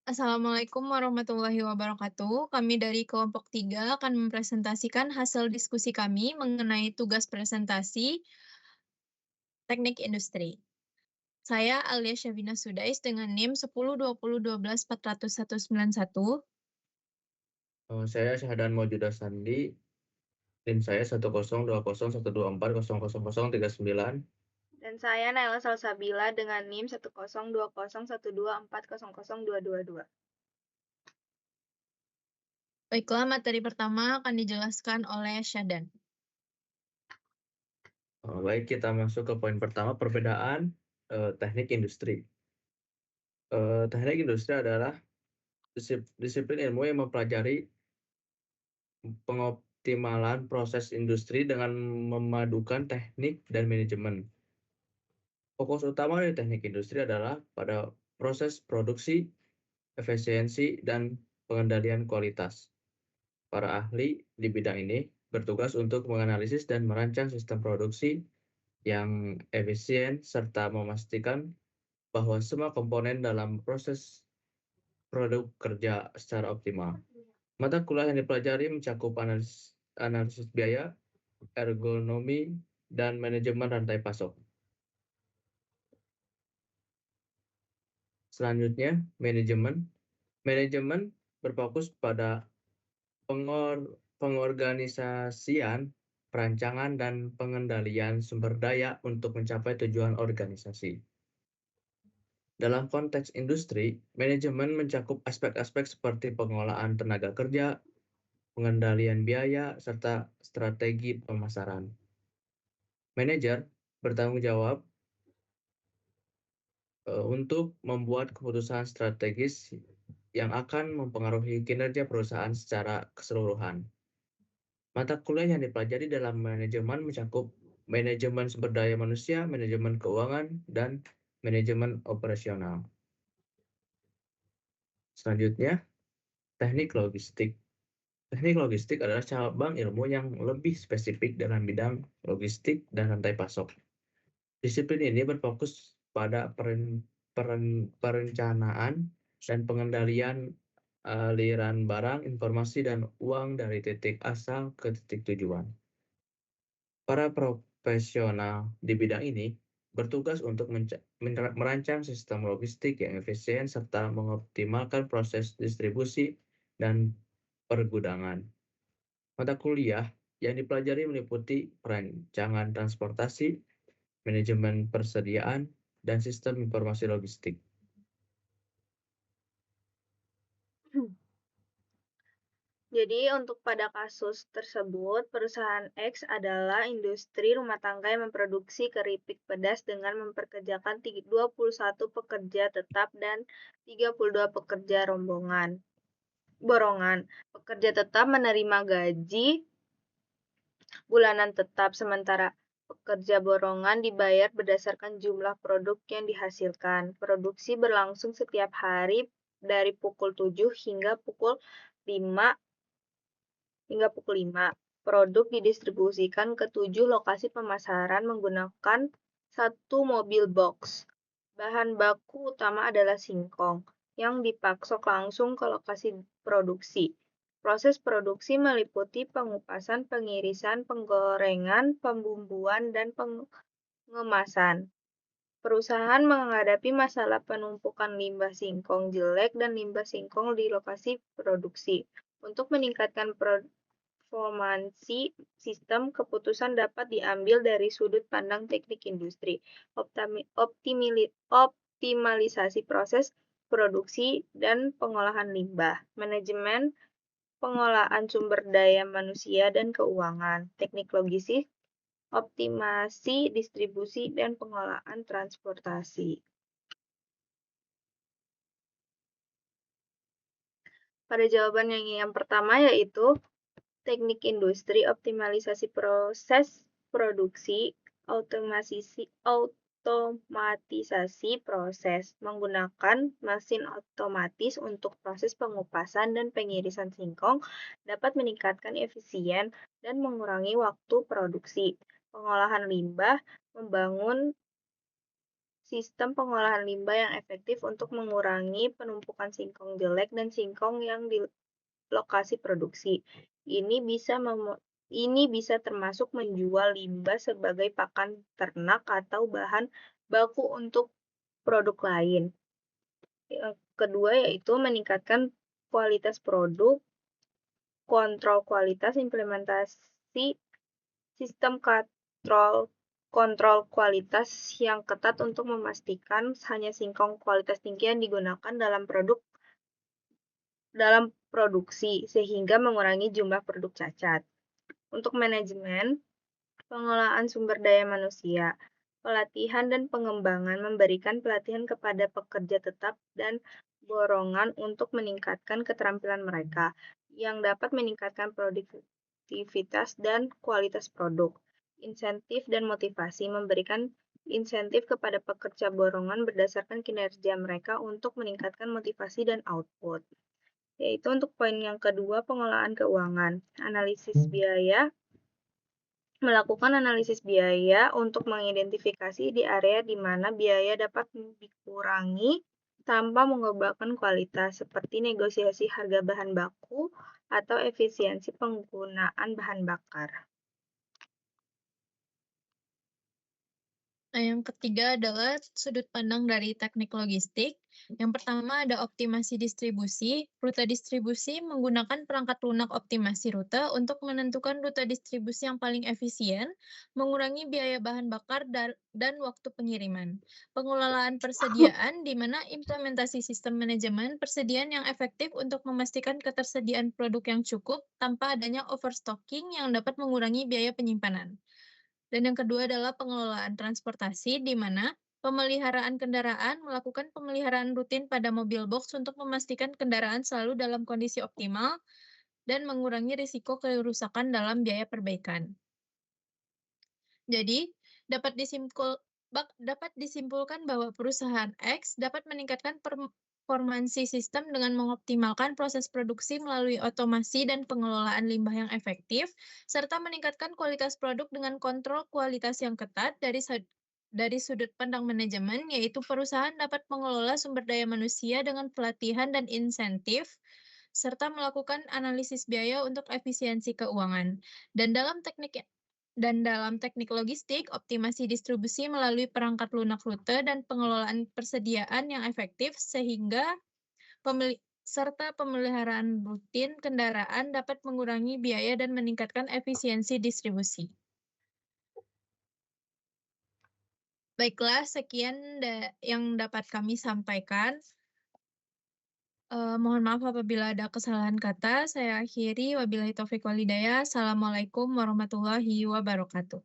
Assalamualaikum warahmatullahi wabarakatuh. Kami dari kelompok 3 akan mempresentasikan hasil diskusi kami mengenai tugas presentasi teknik industri. Saya Alia Syabina Sudais dengan NIM 1020124191. Saya Syahdan Maujudah Sandi, NIM saya 1020124000039. Dan saya Naila Salsabila dengan NIM 1020124000222. Baiklah, materi pertama akan dijelaskan oleh Syadan. Baik, kita masuk ke poin pertama, perbedaan teknik industri. Teknik industri adalah disiplin ilmu yang mempelajari pengoptimalan proses industri dengan memadukan teknik dan manajemen. Fokus utama dari teknik industri adalah pada proses produksi, efisiensi, dan pengendalian kualitas. Para ahli di bidang ini bertugas untuk menganalisis dan merancang sistem produksi yang efisien serta memastikan bahwa semua komponen dalam proses produk kerja secara optimal. Mata kuliah yang dipelajari mencakup analisis biaya, ergonomi, dan manajemen rantai pasok. Selanjutnya, manajemen. Manajemen berfokus pada pengorganisasian, perancangan, dan pengendalian sumber daya untuk mencapai tujuan organisasi. Dalam konteks industri, manajemen mencakup aspek-aspek seperti pengolahan tenaga kerja, pengendalian biaya, serta strategi pemasaran. Manajer bertanggung jawab untuk membuat keputusan strategis yang akan mempengaruhi kinerja perusahaan secara keseluruhan. Mata kuliah yang dipelajari dalam manajemen mencakup manajemen sumber daya manusia, manajemen keuangan, dan manajemen operasional. Selanjutnya, teknik logistik. Teknik logistik adalah cabang ilmu yang lebih spesifik dalam bidang logistik dan rantai pasok. Disiplin ini berfokus pada perencanaan dan pengendalian aliran barang, informasi, dan uang dari titik asal ke titik tujuan. Para profesional di bidang ini bertugas untuk merancang sistem logistik yang efisien serta mengoptimalkan proses distribusi dan pergudangan. Mata kuliah yang dipelajari meliputi perancangan transportasi, manajemen persediaan, dan sistem informasi logistik. Jadi untuk pada kasus tersebut, perusahaan X adalah industri rumah tangga yang memproduksi keripik pedas dengan memperkerjakan 21 pekerja tetap dan 32 pekerja borongan. Pekerja tetap menerima gaji bulanan tetap, sementara pekerja borongan dibayar berdasarkan jumlah produk yang dihasilkan. Produksi berlangsung setiap hari dari pukul 7 hingga pukul 5 Produk didistribusikan ke 7 lokasi pemasaran menggunakan satu mobil box. Bahan baku utama adalah singkong yang dipaksok langsung ke lokasi produksi. Proses produksi meliputi pengupasan, pengirisan, penggorengan, pembumbuan, dan pengemasan. Perusahaan menghadapi masalah penumpukan limbah singkong jelek dan limbah singkong di lokasi produksi. Untuk meningkatkan performansi sistem, keputusan dapat diambil dari sudut pandang teknik industri, optimalisasi proses produksi dan pengolahan limbah, manajemen pengolahan sumber daya manusia dan keuangan, teknik logistik, optimasi distribusi dan pengolahan transportasi. Pada jawaban yang pertama yaitu teknik industri, optimalisasi proses produksi, otomatisasi proses, menggunakan mesin otomatis untuk proses pengupasan dan pengirisan singkong dapat meningkatkan efisien dan mengurangi waktu produksi. Pengolahan limbah membangun sistem pengolahan limbah yang efektif untuk mengurangi penumpukan singkong jelek dan singkong yang di lokasi produksi. Ini bisa termasuk menjual limbah sebagai pakan ternak atau bahan baku untuk produk lain. Yang kedua yaitu meningkatkan kualitas produk, kontrol kualitas, implementasi sistem kontrol kualitas yang ketat untuk memastikan hanya singkong kualitas tinggi yang digunakan dalam produksi sehingga mengurangi jumlah produk cacat. Untuk manajemen, pengelolaan sumber daya manusia, pelatihan dan pengembangan memberikan pelatihan kepada pekerja tetap dan dorongan untuk meningkatkan keterampilan mereka yang dapat meningkatkan produktivitas dan kualitas produk. Insentif dan motivasi memberikan insentif kepada pekerja borongan berdasarkan kinerja mereka untuk meningkatkan motivasi dan output. Yaitu untuk poin yang kedua, pengelolaan keuangan. Melakukan analisis biaya untuk mengidentifikasi di area di mana biaya dapat dikurangi tanpa mengubahkan kualitas, seperti negosiasi harga bahan baku atau efisiensi penggunaan bahan bakar. Nah, yang ketiga adalah sudut pandang dari teknik logistik. Yang pertama ada optimasi distribusi. Rute distribusi menggunakan perangkat lunak optimasi rute untuk menentukan rute distribusi yang paling efisien, mengurangi biaya bahan bakar dan waktu pengiriman. Pengelolaan persediaan, di mana implementasi sistem manajemen persediaan yang efektif untuk memastikan ketersediaan produk yang cukup tanpa adanya overstocking yang dapat mengurangi biaya penyimpanan. Dan yang kedua adalah pengelolaan transportasi, di mana pemeliharaan kendaraan melakukan pemeliharaan rutin pada mobil box untuk memastikan kendaraan selalu dalam kondisi optimal dan mengurangi risiko kerusakan dalam biaya perbaikan. Jadi, dapat disimpulkan bahwa perusahaan X dapat meningkatkan performansi sistem dengan mengoptimalkan proses produksi melalui otomasi dan pengelolaan limbah yang efektif, serta meningkatkan kualitas produk dengan kontrol kualitas yang ketat dari sudut pandang manajemen, yaitu perusahaan dapat mengelola sumber daya manusia dengan pelatihan dan insentif, serta melakukan analisis biaya untuk efisiensi keuangan. Dan dalam teknik logistik, optimasi distribusi melalui perangkat lunak rute dan pengelolaan persediaan yang efektif sehingga serta pemeliharaan rutin kendaraan dapat mengurangi biaya dan meningkatkan efisiensi distribusi. Baiklah, sekian yang dapat kami sampaikan. Mohon maaf apabila ada kesalahan kata. Saya akhiri. Wabillahi taufiq wal hidayah. Assalamualaikum warahmatullahi wabarakatuh.